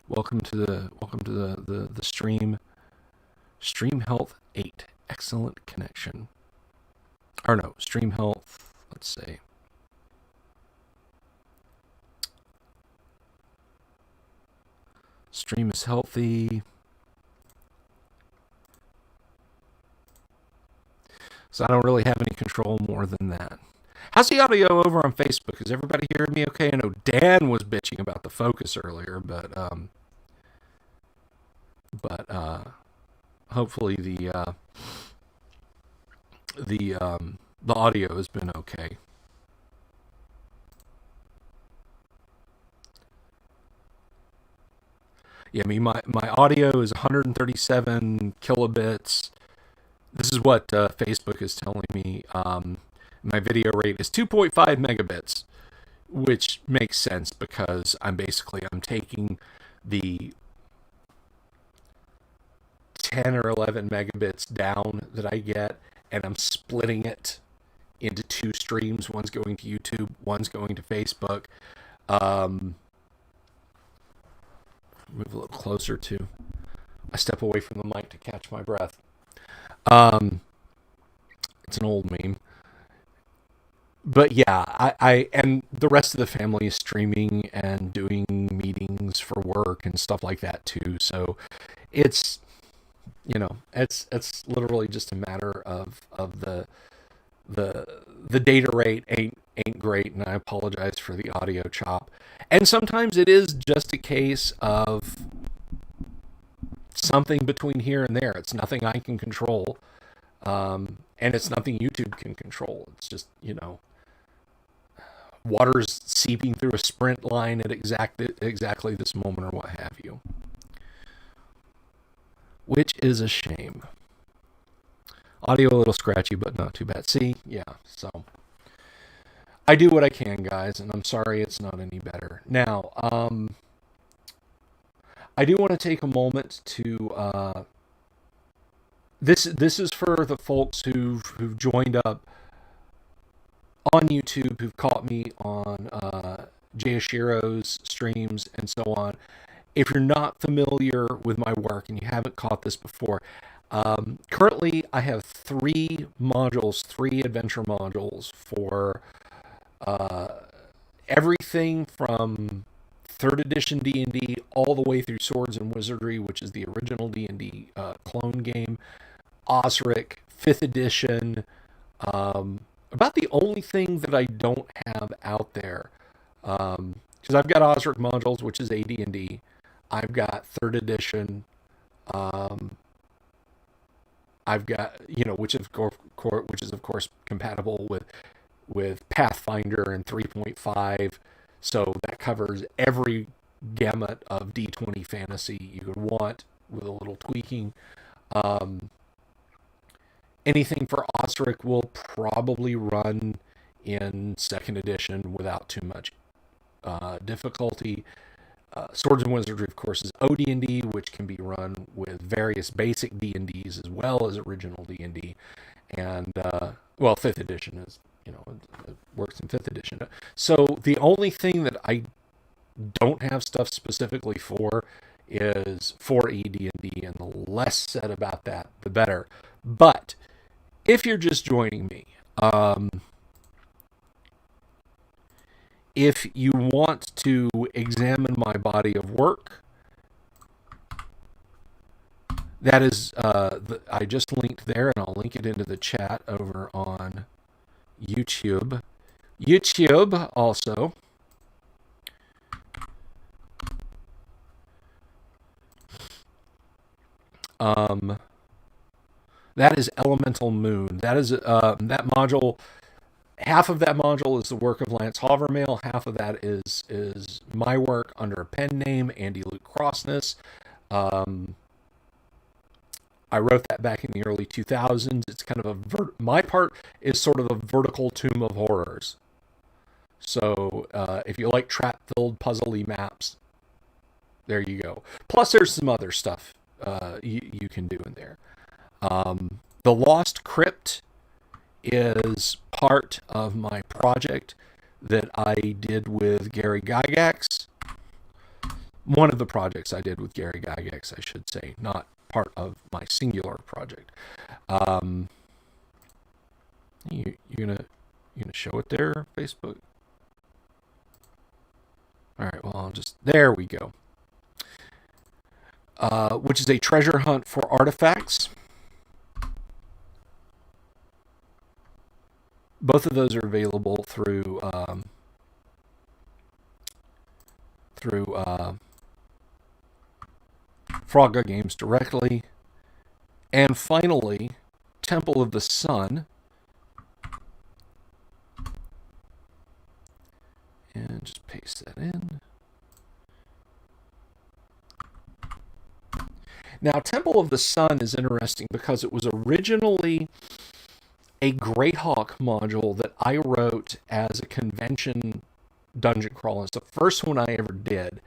Welcome to the stream. Stream Health 8. Excellent connection. Or no, Stream Health, let's see. Stream is healthy. So I don't really have any control more than that. How's the audio over on Facebook? Is everybody hearing me okay? I know Dan was bitching about the focus earlier, but hopefully the audio has been okay. Yeah, I mean, my audio is 137 kilobits. This is what Facebook is telling me. My video rate is 2.5 megabits, which makes sense because I'm taking the 10 or 11 megabits down that I get, and I'm splitting it into two streams. One's going to YouTube, one's going to Facebook. Move a little closer to. I step away from the mic to catch my breath. It's an old meme. But yeah, I and the rest of the family is streaming and doing meetings for work and stuff like that too. So it's It's literally just a matter of the data rate ain't great, and I apologize for the audio chop. And sometimes it is just a case of something between here and there. It's nothing I can control, and it's nothing YouTube can control. It's just, water's seeping through a sprint line at exactly this moment, or what have you. Which is a shame. Audio a little scratchy, but not too bad. See? Yeah, so I do what I can, guys, and I'm sorry it's not any better. Now, I do want to take a moment to this is for the folks who've joined up on YouTube, who've caught me on Jay Ashiro's streams and so on. If you're not familiar with my work and you haven't caught this before, currently I have three adventure modules for everything from 3rd edition D&D all the way through Swords and Wizardry, which is the original D&D clone game, Osric, 5th edition. About the only thing that I don't have out there, because I've got Osric modules, which is AD&D. I've got 3rd edition. I've got, which is of course compatible with Pathfinder and 3.5. So that covers every gamut of D20 fantasy you could want with a little tweaking. Anything for Osric will probably run in 2nd edition without too much difficulty. Swords and Wizardry, of course, is OD&D, which can be run with various basic D&Ds as well as original D&D. And, 5th edition is, it works in 5th edition. So the only thing that I don't have stuff specifically for is 4E D&D, and the less said about that, the better. But if you're just joining me, if you want to examine my body of work, that is, I just linked there, and I'll link it into the chat over on YouTube. YouTube also. That is Elemental Moon. That is that module. Half of that module is the work of Lance Havermail. Half of that is my work under a pen name, Andy Luke Crossness. I wrote that back in the early 2000s. It's kind of my part is sort of a vertical tomb of horrors. So if you like trap-filled puzzle-y maps, there you go. Plus there's some other stuff you can do in there. The Lost Crypt is part of my project that I did with Gary Gygax. One of the projects I did with Gary Gygax, I should say, not part of my singular project. You gonna show it there, Facebook? All right, well, there we go. Which is a treasure hunt for artifacts. Both of those are available through Frogga Games directly. And finally, Temple of the Sun. And just paste that in. Now, Temple of the Sun is interesting because it was originally a Greyhawk module that I wrote as a convention dungeon crawl. It's the first one I ever did.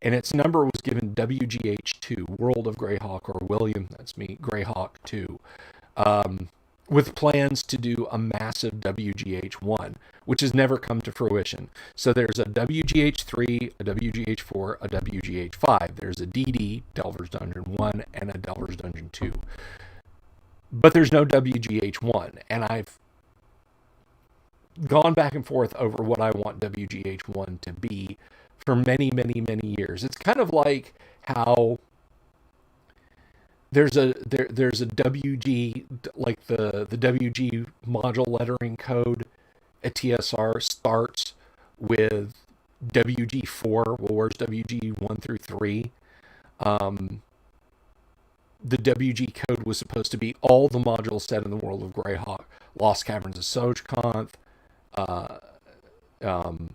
And its number was given WGH2, World of Greyhawk, or William, that's me, Greyhawk 2, with plans to do a massive WGH1, which has never come to fruition. So there's a WGH3, a WGH4, a WGH5. There's a DD, Delver's Dungeon 1, and a Delver's Dungeon 2. But there's no WGH1, and I've gone back and forth over what I want WGH1 to be for many, many, many years. It's kind of like how there's a WG, like the WG module lettering code at TSR starts with WG4. Well, where's WG 1 through 3? Um, the WG code was supposed to be all the modules set in the world of Greyhawk, Lost Caverns of Sojkanth, uh, um,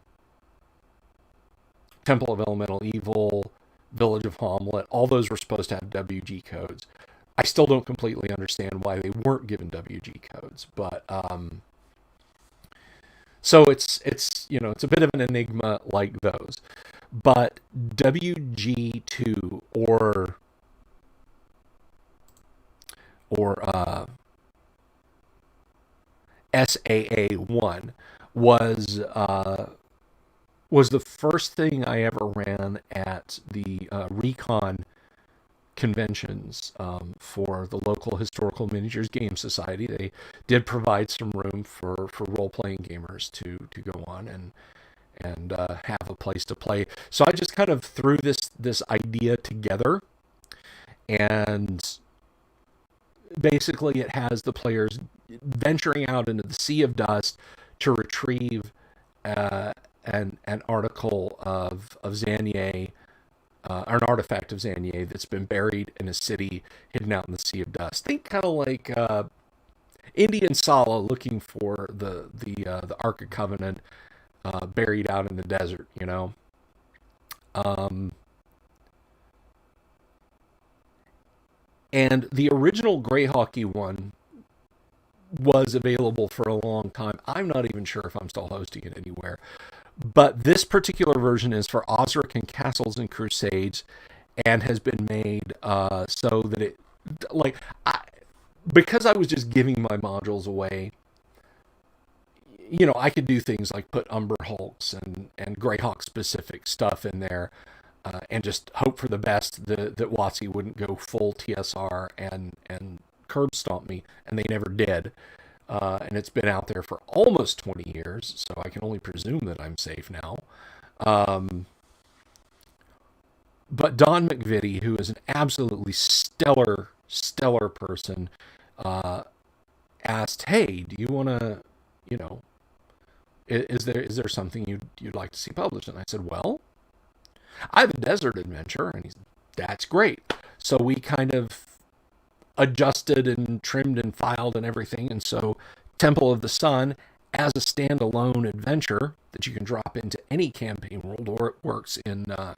Temple of Elemental Evil, Village of Hamlet. All those were supposed to have WG codes. I still don't completely understand why they weren't given WG codes, but so it's it's a bit of an enigma like those. But WG2 or SAA1 was was the first thing I ever ran at the Recon conventions for the local historical miniatures game society. They did provide some room for role-playing gamers to go on and have a place to play. So I just kind of threw this idea together, and basically it has the players venturing out into the sea of dust to retrieve an article of Xanier, an artifact of Xanier that's been buried in a city hidden out in the sea of dust. Think kind of like Indian Sala looking for the Ark of Covenant buried out in the desert, you know. And the original Greyhawk one was available for a long time. I'm not even sure if I'm still hosting it anywhere. But this particular version is for Osric and Castles and Crusades, and has been made so that it, like, because I was just giving my modules away, you know, I could do things like put Umber Hulks and Greyhawk specific stuff in there, and just hope for the best that WotC wouldn't go full TSR and curb stomp me, and they never did. And it's been out there for almost 20 years, so I can only presume that I'm safe now. But Don McVitie, who is an absolutely stellar person, asked, "Hey, do you want to, you know, is there something you'd like to see published?" And I said, "Well, I have a desert adventure," and he's, "That's great." So we kind of adjusted and trimmed and filed and everything, and so Temple of the Sun, as a standalone adventure that you can drop into any campaign world, or it works in the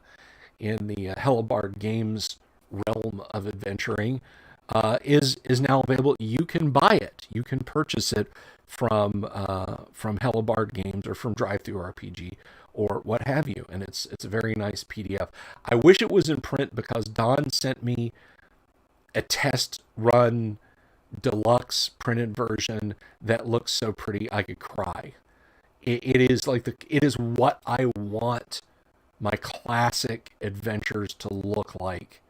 Hellebarde Games realm of adventuring, is now available. You can buy it. You can purchase it from Hellebarde Games or from DriveThru RPG or what have you, and it's a very nice PDF. I wish it was in print, because Don sent me a test run deluxe printed version that looks so pretty I could cry. It is like it is what I want my classic adventures to look like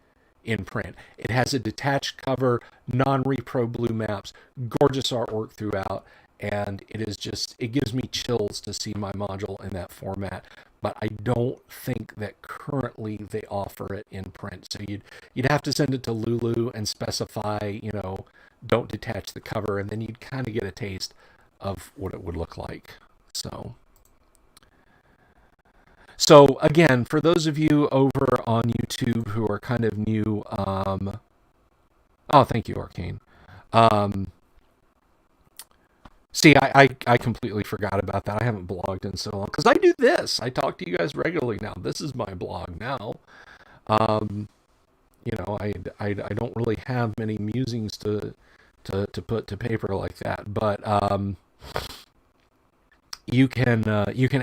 in print. It has a detached cover, non-repro blue maps, gorgeous artwork throughout, and it gives me chills to see my module in that format. But I don't think that currently they offer it in print. So you'd have to send it to Lulu and specify, you know, don't detach the cover, and then you'd kind of get a taste of what it would look like. So again, for those of you over on YouTube who are kind of new, oh, thank you, Arcane. See, I completely forgot about that. I haven't blogged in so long, because I do this. I talk to you guys regularly now. This is my blog now. You know, I don't really have many musings to put to paper like that, but you can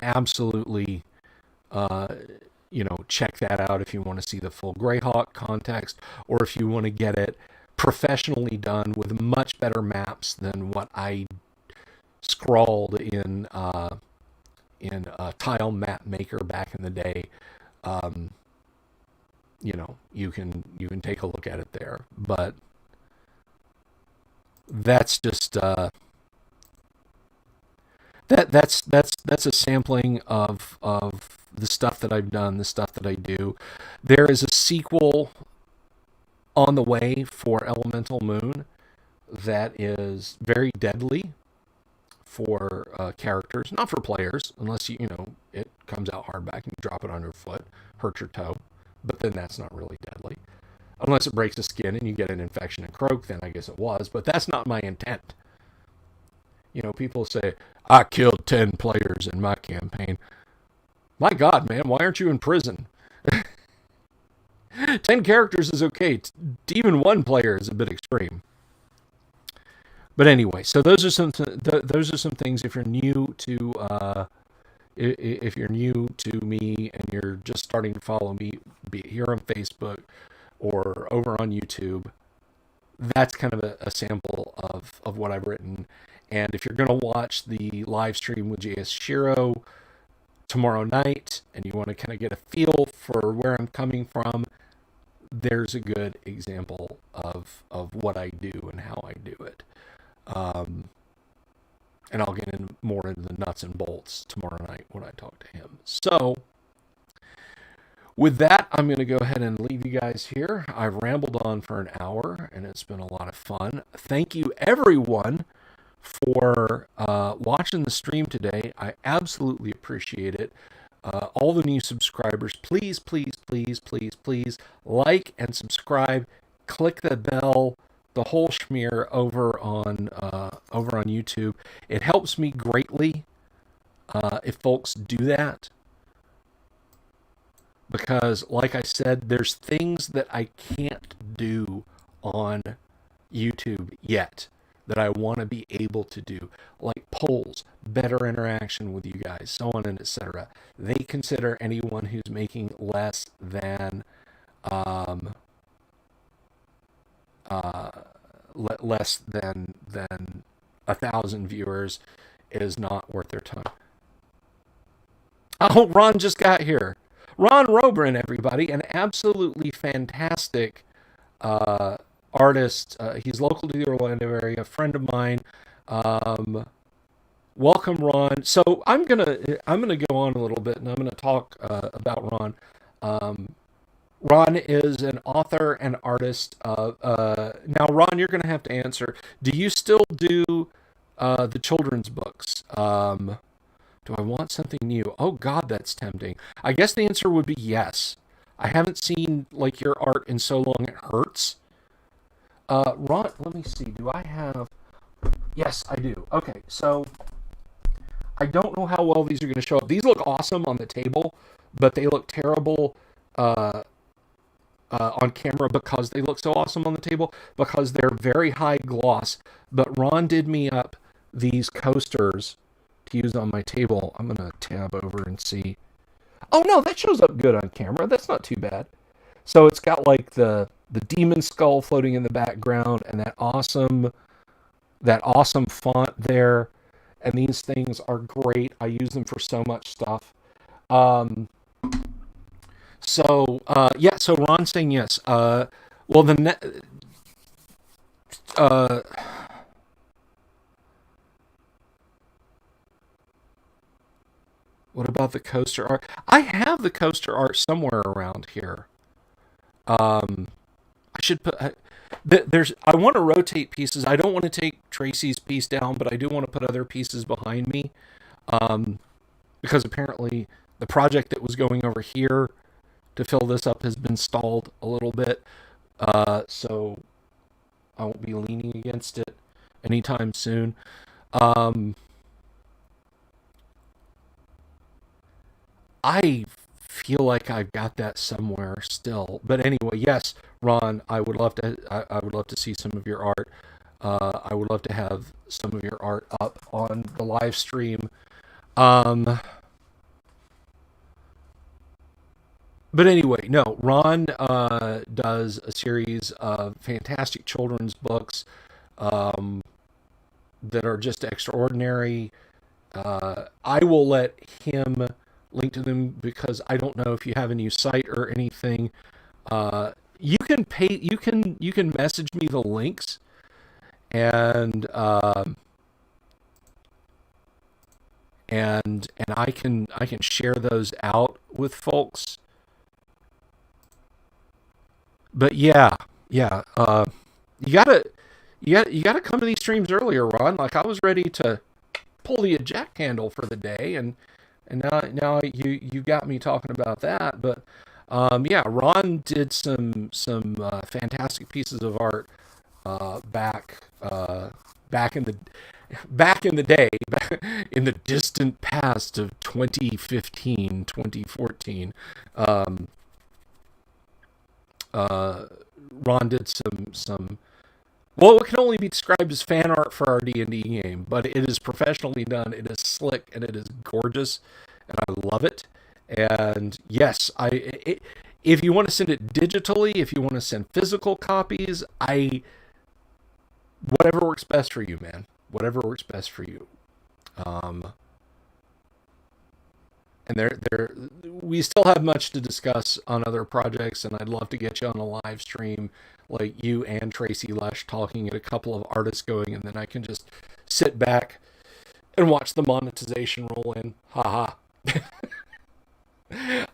absolutely you know, check that out if you want to see the full Greyhawk context, or if you want to get it professionally done with much better maps than what I scrawled in Tile Map Maker back in the day. You know, you can take a look at it there. But that's just that's a sampling of the stuff that I've done, the stuff that I do. There is a sequel on the way for Elemental Moon that is very deadly for characters, not for players, unless it comes out hardback and you drop it underfoot, hurt your toe, but then that's not really deadly. Unless it breaks the skin and you get an infection and croak, then I guess it was, but that's not my intent. People say, I killed 10 players in my campaign. My God, man, why aren't you in prison? 10 characters is okay. Even one player is a bit extreme. But anyway, so those are some things. If you're new to me and you're just starting to follow me, be it here on Facebook or over on YouTube, that's kind of a sample of what I've written. And if you're going to watch the live stream with JS Shiro tomorrow night and you want to kind of get a feel for where I'm coming from, there's a good example of what I do and how I do it. And I'll get more into the nuts and bolts tomorrow night when I talk to him. So, with that, I'm going to go ahead and leave you guys here. I've rambled on for an hour, and it's been a lot of fun. Thank you, everyone, for watching the stream today. I absolutely appreciate it. All the new subscribers, please, please, please, please, please like and subscribe. Click the bell, the whole schmear over on YouTube. It helps me greatly if folks do that, because, like I said, there's things that I can't do on YouTube yet that I want to be able to do, like polls, better interaction with you guys, so on and etc. They consider anyone who's making less than less than 1,000 viewers is not worth their time. Oh, Ron just got here. Ron Robrin, everybody, an absolutely fantastic artist. He's local to the Orlando area, a friend of mine. Welcome, Ron. So I'm gonna go on a little bit, and I'm gonna talk about Ron. Ron is an author and artist. Now, Ron, you're gonna have to answer. Do you still do the children's books? Do I want something new? Oh God, that's tempting. I guess the answer would be yes. I haven't seen like your art in so long it hurts. Ron, let me see. Do I have? Yes, I do. Okay, so I don't know how well these are going to show up. These look awesome on the table, but they look terrible on camera because they look so awesome on the table because they're very high gloss. But Ron did me up these coasters to use on my table. I'm going to tab over and see. Oh no, that shows up good on camera. That's not too bad. So it's got like the demon skull floating in the background and that awesome font there. And these things are great. I use them for so much stuff. So Ron's saying yes. What about the coaster art? I have the coaster art somewhere around here. I should put. I want to rotate pieces. I don't want to take Tracy's piece down, but I do want to put other pieces behind me, because apparently the project that was going over here to fill this up has been stalled a little bit. So I won't be leaning against it anytime soon. I feel like I've got that somewhere still, but anyway, yes, Ron, I would love to see some of your art. I would love to have some of your art up on the live stream. But anyway, no, Ron does a series of fantastic children's books that are just extraordinary. I will let him link to them because I don't know if you have a new site or anything. You can message me the links, and I can share those out with folks. But yeah, Yeah. You gotta, you gotta come to these streams earlier, Ron. Like, I was ready to pull the eject handle for the day, and now you got me talking about that. But yeah, Ron did some fantastic pieces of art back in the day, in the distant past of 2015, 2014. Um, Ron did some well, it can only be described as fan art for our D&D game, but it is professionally done. It is slick and it is gorgeous, and I love it. And yes, if you want to send it digitally, if you want to send physical copies, whatever works best for you, man. Whatever works best for you. Um, and we still have much to discuss on other projects, and I'd love to get you on a live stream, like you and Tracy Lush talking, and a couple of artists going, and then I can just sit back and watch the monetization roll in. Haha.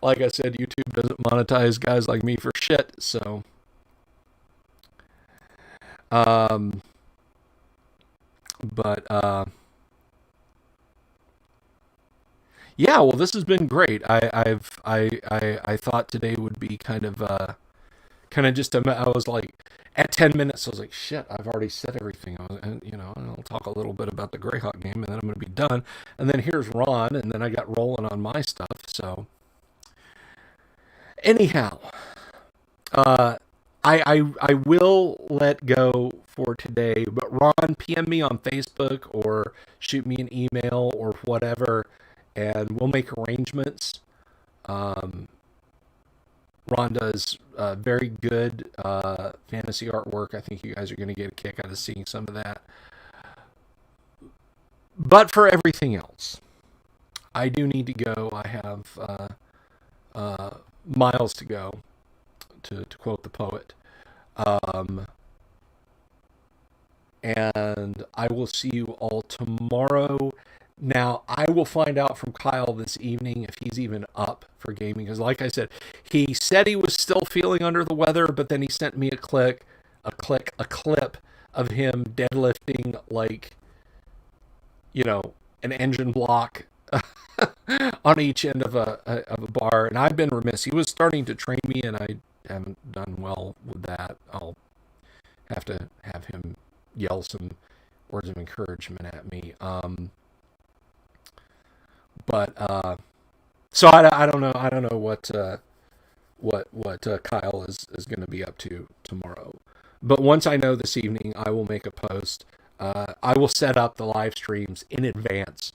Like I said, YouTube doesn't monetize guys like me for shit, so um but yeah, well, this has been great. I thought today would be kind of just I was like, at 10 minutes I was like, shit, I've already said everything. And I'll talk a little bit about the Greyhawk game, and then I'm going to be done. And then here's Ron, and then I got rolling on my stuff. So anyhow, uh I will let go for today, but Ron, PM me on Facebook or shoot me an email or whatever, and we'll make arrangements. Um, Ron does very good fantasy artwork. I think you guys are going to get a kick out of seeing some of that. But for everything else, I do need to go. I have miles to go, to quote the poet. Um, and I will see you all tomorrow. Now, I will find out from Kyle this evening if he's even up for gaming. Because like I said, he said he was still feeling under the weather, but then he sent me a clip of him deadlifting like, an engine block on each end of a bar. And I've been remiss. He was starting to train me, and I haven't done well with that. I'll have to have him yell some words of encouragement at me. But so I don't know. I don't know what Kyle is going to be up to tomorrow. But once I know this evening, I will make a post. I will set up the live streams in advance.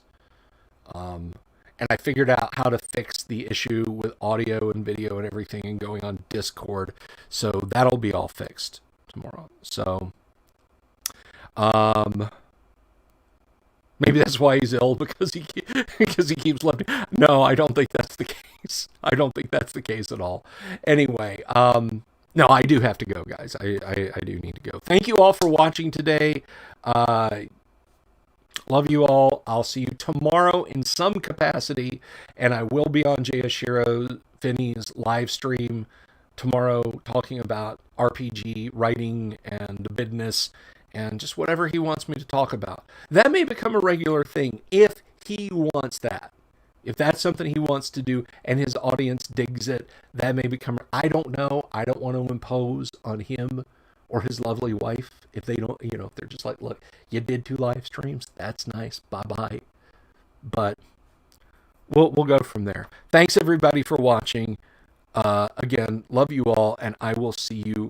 And I figured out how to fix the issue with audio and video and everything, and going on Discord. So that'll be all fixed tomorrow. So maybe that's why he's ill, because he keeps letting. No, I don't think that's the case. I don't think that's the case at all. Anyway, no, I do have to go, guys. I do need to go. Thank you all for watching today. Love you all. I'll see you tomorrow in some capacity, and I will be on Jayashiro Finney's live stream tomorrow talking about RPG writing and the business and just whatever he wants me to talk about. That may become a regular thing if he wants that. If that's something he wants to do and his audience digs it, that may become... I don't know. I don't want to impose on him or his lovely wife if they don't, if they're just like, look, you did 2 live streams. That's nice. Bye-bye. But we'll go from there. Thanks, everybody, for watching. Again, love you all, and I will see you